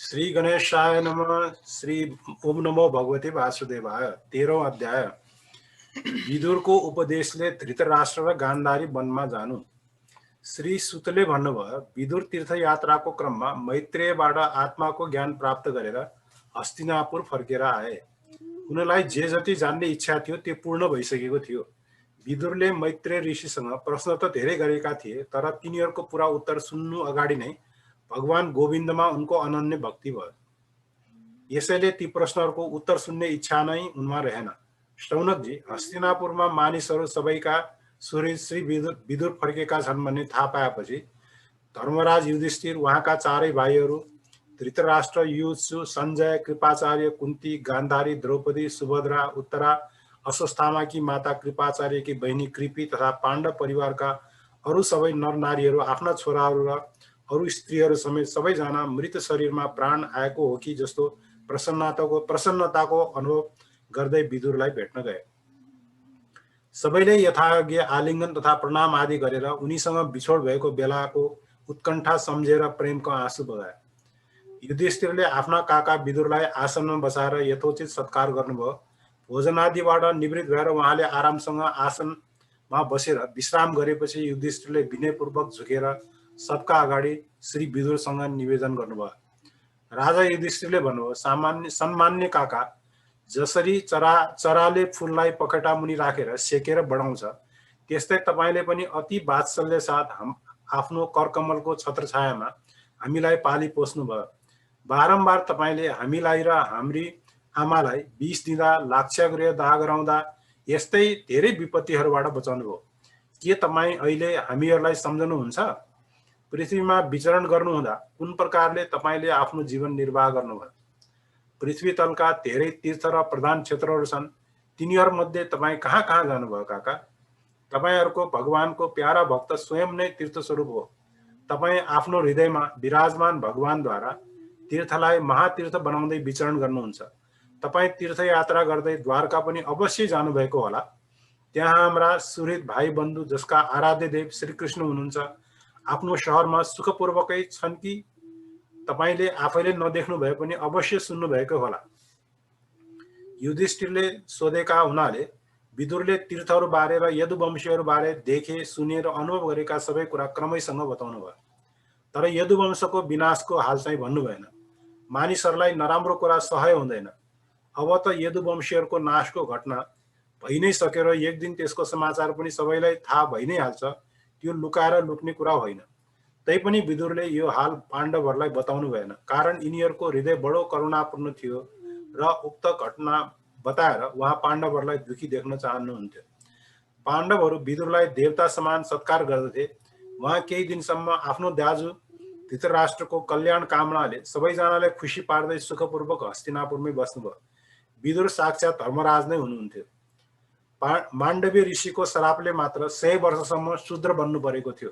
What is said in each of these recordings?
श्री गणेशाय नमः। श्री ओम नमो भगवते वासुदेवाय। 13औं अध्याय। विदुरको उपदेशले धृतराष्ट्र र गान्धारी वनमा जानु। श्री सुतले भन्नुभयो, विदुर तीर्थयात्राको क्रममा मैत्रेयबाट आत्माको ज्ञान प्राप्त गरेर हस्तिनापुर फर्केर आए। उनलाई जे जति जान्ने इच्छा थियो त्यो पूर्ण भइसकेको थियो। विदुरले मैत्रेय ऋषिसँग प्रश्न त धेरै गरेका थिए, तर तिनीहरूको पुरा उत्तर सुन्नु अगाडि नै भगवान गोविन्दमा उनको अनन्य भक्ति भयो। यसैले ती प्रश्नहरूको उत्तर सुन्ने इच्छा नै उनमा रहेन। शौनकजी, हस्तिनापुरमा मानिसहरू सबैका सुहृद श्री विदुर फर्केका छन् भन्ने थाहा पाएपछि धर्मराज युधिष्ठिर, उहाँका चारै भाइहरू धृतराष्ट्र, युयुत्सु, सञ्जय, कृपाचार्य, कुन्ती, गान्धारी, द्रौपदी, सुभद्रा, उत्तरा, अश्वत्थामाकी माता कृपाचार्यकी बहिनी कृपी तथा पाण्डव परिवारका अरू सबै नरनारीहरू, आफ्ना छोराहरू र अरू स्त्रीहरू समेत सबैजना मृत शरीरमा प्राण आएको हो कि जस्तो प्रसन्नताको अनुभव गर्दै विदुरलाई भेट्न गए। सबैले यथायोग्य आलिङ्गन तथा प्रणाम आदि गरेर उनीसँग बिछोड भएको बेलाको उत्कण्ठा सम्झेर प्रेमको आँसु बगाए। युधिष्ठिरले आफ्ना काका विदुरलाई आसनमा बसाएर यथोचित सत्कार गर्नुभयो। भोजनादिबाट निवृत्त भएर उहाँले आरामसँग आसनमा बसेर विश्राम गरेपछि युधिष्ठिरले विनयपूर्वक झुकेर सबका अगाडि श्री विदुरसँग निवेदन गर्नुभयो। राजा युधिष्ठिरले भन्नुभयो, सम्मान्य काका, जसरी चराले फूललाई पखेटा मुनि राखेर सेकेर बढाउँछ, त्यस्तै तपाईले पनि अति वात्सल्य साथ आफ्नो करकमलको छत्रछायामा हामीलाई पाली पोस्नु भयो। बारम्बार तपाईले हामीलाई र हाम्री आमालाई विष दिँदा, लाक्षागृह दाह गराउँदा यस्तै धेरै विपत्तिहरूबाट बचाउनु भयो। के तपाईँ अहिले हामीहरूलाई सम्झनुहुन्छ? पृथ्वीमा विचरण गर्नुहुँदा कुन प्रकारले तपाईले आफ्नो जीवन निर्वाह गर्नुभयो? पृथ्वी तलका धेरै तीर्थ र प्रधान क्षेत्रहरू छन्, तिनीहरूमध्ये तपाईँ कहाँ कहाँ जानुभयो काका? तपाईहरूको भगवानको प्यारा भक्त स्वयं नै तीर्थ स्वरूप हो। तपाईँ आफ्नो हृदयमा विराजमान भगवानद्वारा तीर्थलाई महातीर्थ बनाउँदै विचरण गर्नुहुन्छ। तपाईँ तीर्थयात्रा गर्दै द्वारका पनि अवश्य जानुभएको होला। त्यहाँ हाम्रा सुहृद भाइ बन्धु जसका आराध्य देव श्रीकृष्ण हुनुहुन्छ, आफ्नो सहरमा सुखपूर्वकै छन् कि तपाईले आफैले नदेख्नु भए पनि अवश्य सुन्नु भएको होला। युधिष्ठिरले सोधेका हुनाले विदुरले तीर्थहरू बारे र यदुवंशीहरू बारे देखे, सुने र अनुभव गरेका सबै कुरा क्रमैसँग बताउनु भयो। तर यदुवंशको विनाशको हाल चाहिँ भन्नु भएन। मानिसहरूलाई नराम्रो कुरा सहय हुँदैन। अब त यदुवंशीहरूको नाशको घटना भइ नै सकेर एक दिन त्यसको समाचार पनि सबैलाई थाहा भइ नै हाल्छ। त्यो लुकाएर लुक्ने कुरा होइन। तैपनि विदुरले यो हाल पाण्डवहरूलाई बताउनु भएन, कारण यिनीहरूको हृदय बडो करुणापूर्ण थियो र उक्त घटना बताएर उहाँ पाण्डवहरूलाई दुखी देख्न चाहनुहुन्थ्यो। पाण्डवहरू विदुरलाई देवता समान सत्कार गर्दथे। उहाँ केही दिनसम्म आफ्नो दाजु धृतराष्ट्रको कल्याण कामनाले सबैजनालाई खुसी पार्दै सुखपूर्वक हस्तिनापुरमै बस्नुभयो। विदुर साक्षात धर्मराज नै हुनुहुन्थ्यो। माण्डवी ऋषिको श्रापले मात्र 100 वर्षसम्म शूद्र बन्नु परेको थियो।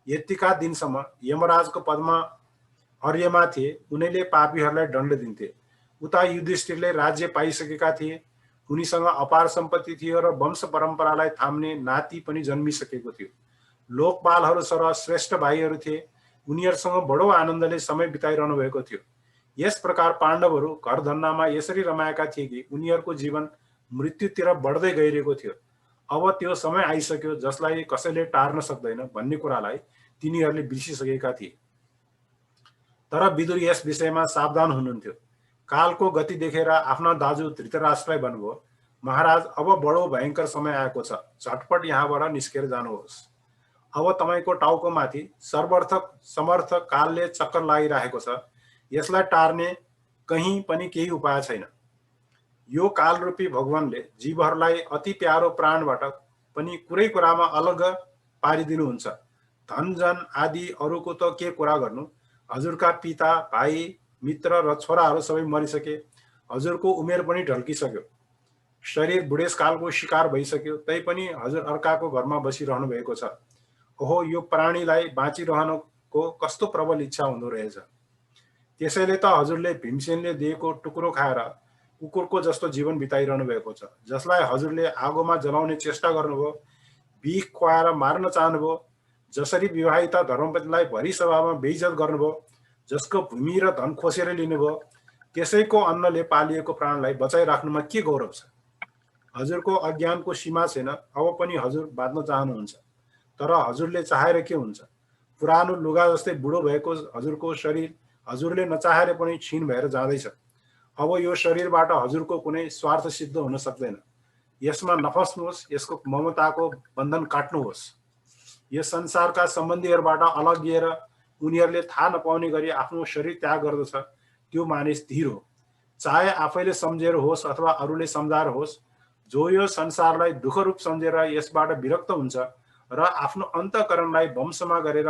यतिका दिनसम्म यमराजको पदमा अर्यमा थिए, उनीले पापीहरूलाई दण्ड दिन्थे। उता युधिष्ठिरले राज्य पाइसकेका थिए, उनीसँग अपार सम्पत्ति थियो र वंश परम्परालाई थाम्ने नाति पनि जन्मिसकेको थियो। लोकपालहरू सरह श्रेष्ठ भाइहरू थिए, उनीहरूसँग बडो आनन्दले समय बिताइरहनु भएको थियो। यस प्रकार पाण्डवहरू घर धन्दामा यसरी रमाएका थिए कि उनीहरूको जीवन मृत्युतिर बढ्दै गइरहेको थियो। अब त्यो समय आइसक्यो जसलाई कसैले टार्न सक्दैन भन्ने कुरालाई तिनीहरूले बिर्सिसकेका थिए। तर विदुर यस विषयमा सावधान हुनुहुन्थ्यो। कालको गति देखेर आफ्ना दाजु धृतराष्ट्रलाई भन्नुभयो, महाराज, अब बडो भयङ्कर समय आएको छ, झटपट यहाँबाट निस्केर जानुहोस्। अब तपाईँको टाउकोमाथि सर्वर्थक समर्थ कालले चक्कर लागिरहेको छ। यसलाई टार्ने कहीँ पनि केही उपाय छैन। यो कालरूपी भगवानले जीवहरूलाई अति प्यारो प्राणबाट पनि कुरै कुरामा अलग पारिदिनुहुन्छ। धन जन आदि अरूको त के कुरा गर्नु, हजुरका पिता, भाइ, मित्र र छोराहरू सबै मरिसके। हजुरको उमेर पनि ढल्किसक्यो, शरीर बुढेसकालको शिकार भइसक्यो, तैपनि हजुर अर्काको घरमा बसिरहनु भएको छ। ओहो, यो प्राणीलाई बाँचिरहनको कस्तो प्रबल इच्छा हुँदो रहेछ। त्यसैले त हजुरले भीमसेनले दिएको टुक्रो खाएर कुकुरको जस्तो जीवन बिताइरहनु भएको छ, जसलाई हजुरले आगोमा जलाउने चेष्टा गर्नुभयो, बिख खुवाएर मार्न चाहनुभयो, जसरी विवाहिता धर्मपत्नीलाई भरी सभामा बेइज्जत गर्नुभयो, जसको भूमि र धन खोसेर लिनुभयो, त्यसैको अन्नले पालिएको प्राणलाई बचाइराख्नुमा के गौरव छ? हजुरको अज्ञानको सीमा छैन। अब पनि हजुर बाँच्न चाहनुहुन्छ, तर हजुरले चाहेर के हुन्छ? पुरानो लुगा जस्तै बुढो भएको हजुरको शरीर हजुरले नचाहेर पनि क्षीण भएर जाँदैछ। अब यो शरीरबाट हजुरको कुनै स्वार्थ सिद्ध हुन सक्दैन। यसमा नफस्नुहोस्, यसको ममताको बन्धन काट्नुहोस्। यस संसारका सम्बन्धीहरूबाट अलगिएर उनीहरूले थाहा नपाउने गरी आफ्नो शरीर त्याग गर्दछ, त्यो मानिस धीर हो। चाहे आफैले सम्झेर होस् अथवा अरूले सम्झाएर होस्, जो यो संसारलाई दुःखरूप सम्झेर यसबाट विरक्त हुन्छ र आफ्नो अन्तःकरणलाई वंशमा गरेर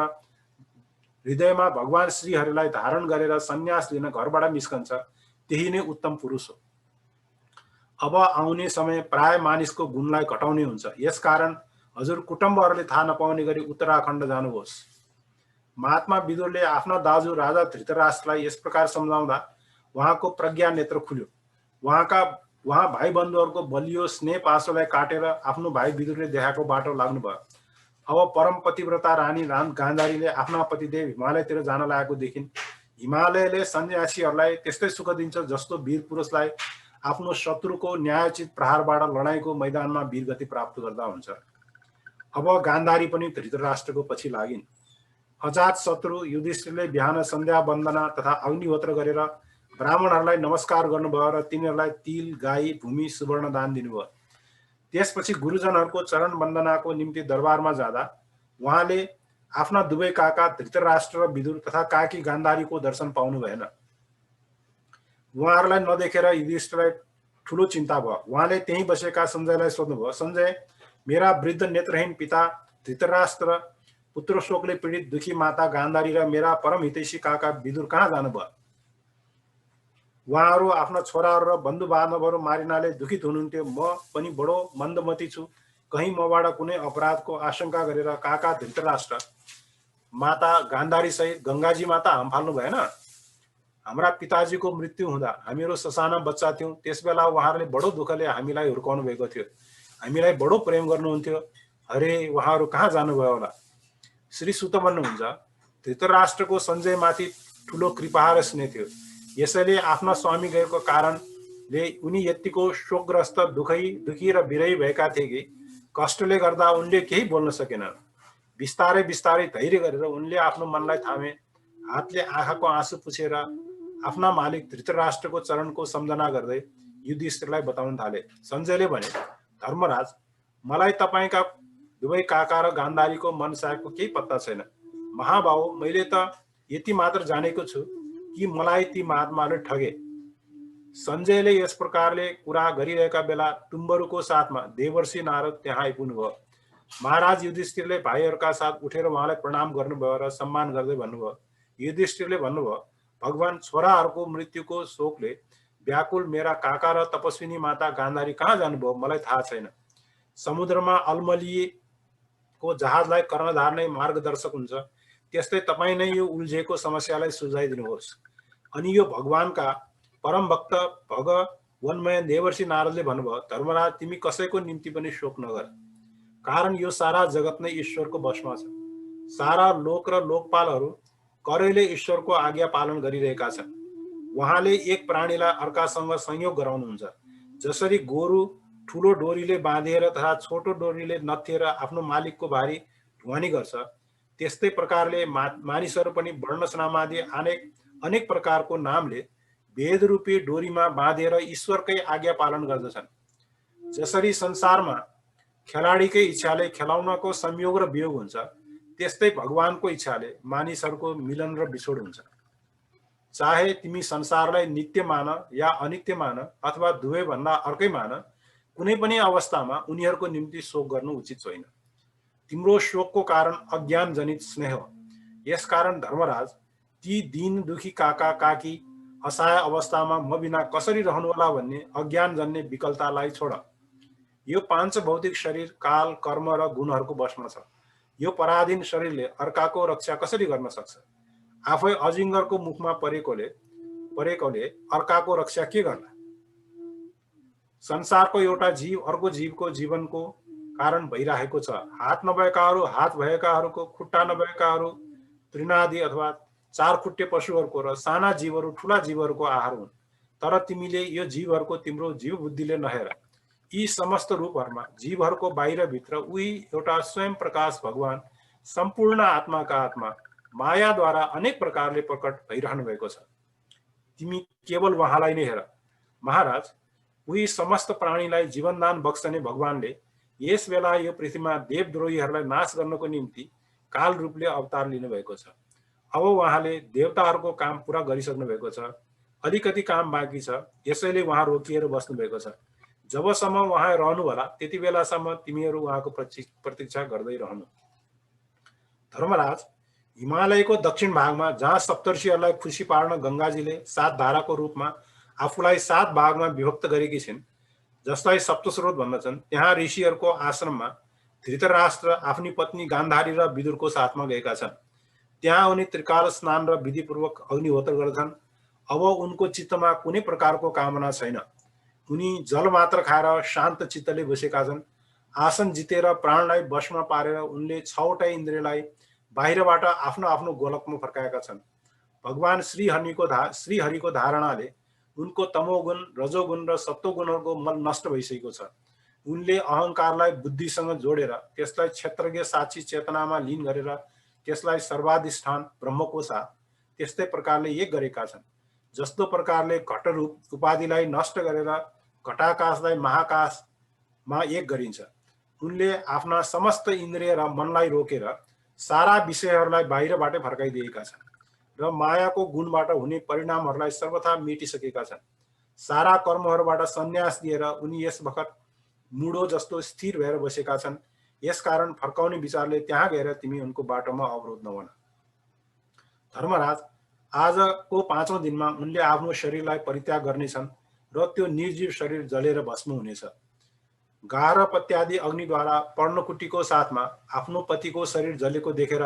हृदयमा भगवान श्रीहरिलाई धारण गरेर सन्यास लिन घरबाट निस्कन्छ, त्यही नै उत्तम पुरुष हो। अब आउने समय प्राय मानिसको गुणलाई घटाउने हुन्छ। यसकारण हजुर कुटुम्बहरूले थाहा नपाउने गरी उत्तराखण्ड जानुहोस्। महात्मा विदुरले आफ्ना दाजु राजा धृतराष्ट्रलाई यस प्रकार सम्झाउँदा उहाँको प्रज्ञा नेत्र खुल्यो। उहाँ भाइ बन्धुहरूको बलियो स्नेह पासोलाई काटेर आफ्नो भाइ विदुरले देखाएको बाटो लाग्नुभयो। अब परम पतिव्रता रानी गान्धारीले आफ्ना पतिदेव हिमालयतिर जान लागेको देखिन्। हिमालयले सन्यासीहरूलाई त्यस्तै सुख दिन्छ जस्तो वीर पुरुषलाई आफ्नो शत्रुको न्यायोचित प्रहारबाट लडाईँको मैदानमा वीरगति प्राप्त गर्दा हुन्छ। अब गान्धारी पनि धृतराष्ट्रको पछि लागिन्। अजात शत्रु युधिष्ठिरले बिहान सन्ध्या वन्दना तथा अग्निहोत्र गरेर ब्राह्मणहरूलाई नमस्कार गर्नुभयो र तिनीहरूलाई तिल, गाई, भूमि, सुवर्ण दान दिनुभयो। त्यसपछि गुरुजनहरूको चरण वन्दनाको निम्ति दरबारमा जाँदा उहाँले आफ्ना दुवै काका धृतराष्ट्र र विदुर तथा काकी गान्धारीको दर्शन पाउनु भएन। उहाँहरूलाई नदेखेर युधिष्ठिरलाई ठुलो चिन्ता भयो। उहाँले त्यहीँ बसेका सञ्जयलाई सोध्नुभयो, सञ्जय, मेरा वृद्ध नेत्रहीन पिता धृतराष्ट्र, पुत्र शोकले पीडित दुखी माता गान्धारी र मेरा परम हितैषी काका विदुर कहाँ जानुभयो? उहाँहरू आफ्ना छोराहरू र बन्धु बान्धवहरू मारिनाले दुखित हुनुहुन्थ्यो। म पनि बडो मन्दमती छु। कहीँ मबाट कुनै अपराधको आशंका गरेर काका धृतराष्ट्र, माता गान्धारी सहित गङ्गाजीमा त हाम फाल्नु भएन? हाम्रा पिताजीको मृत्यु हुँदा हामीहरू ससाना बच्चा थियौँ। त्यसबेला उहाँहरूले बडो दुःखले हामीलाई हुर्काउनु भएको थियो। हामीलाई बडो प्रेम गर्नुहुन्थ्यो। अरे, उहाँहरू कहाँ जानुभयो होला? श्री सुत भन्नुहुन्छ, धृतराष्ट्रको सञ्जयमाथि ठुलो कृपा र स्नेह थियो। यसैले आफ्ना स्वामी गएको कारणले उनी यतिको शोकग्रस्त, दुखी र विरही भएका थिए कि कष्टले गर्दा उनले केही बोल्न सकेनन्। बिस्तारै बिस्तारै धैर्य गरेर उनले आफ्नो मनलाई थामे। हातले आँखाको आँसु पुछेर आफ्ना मालिक धृतराष्ट्रको चरणको सम्झना गर्दै युधिष्ठिरलाई बताउन थाले। सञ्जयले भने, धर्मराज, मलाई तपाईँका दुवै काका र गान्धारीको मन सायको केही पत्ता छैन। महाबाबु, मैले त यति मात्र जानेको छु कि मलाई ती महात्माले ठगे। सञ्जयले यस प्रकारले कुरा गरिरहेका बेला टुम्बरुको साथमा देवर्षि नारद त्यहाँ आइपुग्नुभयो। महाराज युधिष्ठिरले भाइहरूका साथ उठेर उहाँलाई प्रणाम गर्नुभयो र सम्मान गर्दै भन्नुभयो। युधिष्ठिरले भन्नुभयो, भगवान, छोराहरूको मृत्युको शोकले व्याकुल मेरा काका र तपस्विनी माता गान्धारी कहाँ जानुभयो मलाई थाहा छैन। समुद्रमा अल्मलिएको जहाजलाई कर्णधार नै मार्गदर्शक हुन्छ, त्यस्तै तपाईँ नै यो उल्झेको समस्यालाई सुल्झाइदिनुहोस्। अनि यो भगवानका परम भक्त भगवन्मय देवर्षि नारदले भन्नुभयो, धर्मराज, तिमी कसैको निम्ति पनि शोक नगर, कारण यो सारा जगत नै ईश्वरको वशमा छ। सारा लोक र लोकपालहरू करैले ईश्वरको आज्ञा पालन गरिरहेका छन्। उहाँले एक प्राणीलाई अर्कासँग संयोग गराउनुहुन्छ। जसरी गोरु ठुलो डोरीले बाँधिएर तथा छोटो डोरीले नत्थिएर आफ्नो मालिकको भारी ढुवानी गर्छ, त्यस्तै प्रकारले मानिसहरू पनि वर्णसनामादि अनेक प्रकारको नामले वेदरूपी डोरीमा बाँधेर ईश्वरकै आज्ञा पालन गर्दछन्। जसरी संसारमा खेलाडीकै इच्छाले खेलाउनको संयोग र वियोग हुन्छ, त्यस्तै भगवानको इच्छाले मानिसहरूको मिलन र बिछोड हुन्छ। चाहे तिमी संसारलाई नित्य मान या अनित्य मान अथवा दुवै भन्दा अर्कै मान, कुनै पनि अवस्थामा उनीहरूको निम्ति शोक गर्नु उचित छैन। तिम्रो शोकको कारण अज्ञान जनित स्नेह हो। यसकारण धर्मराज, ती दीन दुखी काका काकी असहाय अवस्थामा म बिना कसरी रहनुहोला भन्ने अज्ञान जन्ने विकलतालाई छोड। यो पांच भौतिक शरीर काल, कर्म र गुणहरूको वशमा छ। यो पराधीन शरीरले अर्काको रक्षा कसरी गर्न सक्छ? आफै अजिङ्गरको मुखमा परेकोले अर्काको रक्षा के गर्ला? संसारको एउटा जीव अर्को जीवको जीवनको कारण भइरहेको छ। हात नभएकाहरू हात भएकाहरूको, खुट्टा नभएकाहरू तृणादि अथवा चार खुट्टे पशुहरूको र साना जीवहरू ठुला जीवहरूको आहार हुन्। तर तिमीले यो जीवहरूको तिम्रो जीव बुद्धिले नहेर। यी समस्त रूपहरूमा जीवहरूको बाहिरभित्र उही एउटा स्वयं प्रकाश भगवान सम्पूर्ण आत्माका आत्मा मायाद्वारा अनेक प्रकारले प्रकट भइरहनु भएको छ। तिमी केवल उहाँलाई नै हेर। महाराज, उही समस्त प्राणीलाई जीवनदान बक्सने भगवानले यस बेला यो पृथ्वीमा देवद्रोहीहरूलाई नाश गर्नको निम्ति काल रूपले अवतार लिनुभएको छ। अब उहाँले देवताहरूको काम पुरा गरिसक्नु भएको छ। अलिकति काम बाँकी छ, यसैले उहाँ रोकिएर बस्नु भएको छ। जबसम्म उहाँ रहनु होला त्यति बेलासम्म तिमीहरू उहाँको प्रतीक्षा गर्दै रहनु। धर्मराज, हिमालयको दक्षिण भागमा जहाँ सप्तर्षिहरूलाई खुसी पार्न गङ्गाजीले 7 धाराको रूपमा आफूलाई 7 भागमा विभक्त गरेकी छिन्, जसलाई सप्तस्रोत भन्दछन्, त्यहाँ ऋषिहरूको आश्रममा धृतराष्ट्र आफ्नी पत्नी गान्धारी र विदुरको साथमा गएका छन्। त्यहाँ उनी त्रिकाल स्नान र विधिपूर्वक अग्निहोत्र गर्छन्। अब उनको चित्तमा कुनै प्रकारको कामना छैन। उनी जल मात्र खाएर शान्त चित्तले बसेका छन्। आसन जितेर प्राणलाई वशमा पारेर उनले 6वटा इन्द्रियलाई बाहिरबाट आफ्नो आफ्नो गोलकमा फर्काएका छन्। भगवान श्रीहरिको धारणाले उनको तमोगुण, रजोगुण र सत्वगुणहरूको मल नष्ट भइसकेको छ। उनले अहङ्कारलाई बुद्धिसँग जोडेर त्यसलाई क्षेत्रज्ञ साक्षी चेतनामा लीन गरेर त्यसलाई सर्वाधिष्ठान ब्रह्मको साथ त्यस्तै प्रकारले एक गरेका छन्। जस्तो प्रकारले घटरूप उपाधिलाई नष्ट गरेर घटाकाशलाई महाकाशमा एक गरिन्छ। उनले आफ्ना समस्त इन्द्रिय र मनलाई रोकेर सारा विषयहरूलाई बाहिरबाटै फर्काइदिएका छन् र मायाको गुणबाट हुने परिणामहरूलाई सर्वथा मेटिसकेका छन्। सारा कर्महरूबाट सन्यास दिएर उनी यस बखत मुडो जस्तो स्थिर भएर बसेका छन्। यसकारण फर्काउने विचारले त्यहाँ गएर तिमी उनको बाटोमा अवरोध नहुन। धर्मराज, आजको 5औं दिनमा उनले आफ्नो शरीरलाई परित्याग गर्नेछन् र त्यो निर्जीव शरीर जलेर भस्म हुनेछ। गारहपत्यादि अग्निद्वारा पर्णकुटीको साथमा आफ्नो पतिको शरीर जलेको देखेर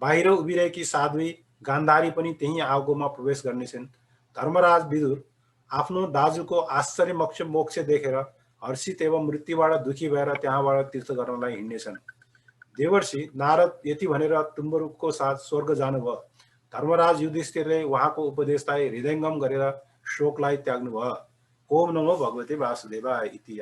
बाहिर उभिरहेकी साध्वी गान्धारी पनि त्यही आगोमा प्रवेश गर्नेछन्। धर्मराज विदुर आफ्नो दाजुको आश्चर्य मोक्ष देखेर हर्षित एवं मृत्युबाट दुखी भएर त्यहाँबाट तीर्थ गर्नलाई हिँड्नेछन्। देवर्षि नारद यति भनेर तुम्बरुकको साथ स्वर्ग जानुभयो। धर्मराज युधिष्ठिरले उहाँको उपदेशलाई हृदयङ्गम गरेर शोकलाई त्याग्नुभयो। ओम नमो भगवते वासुदेवाय इति।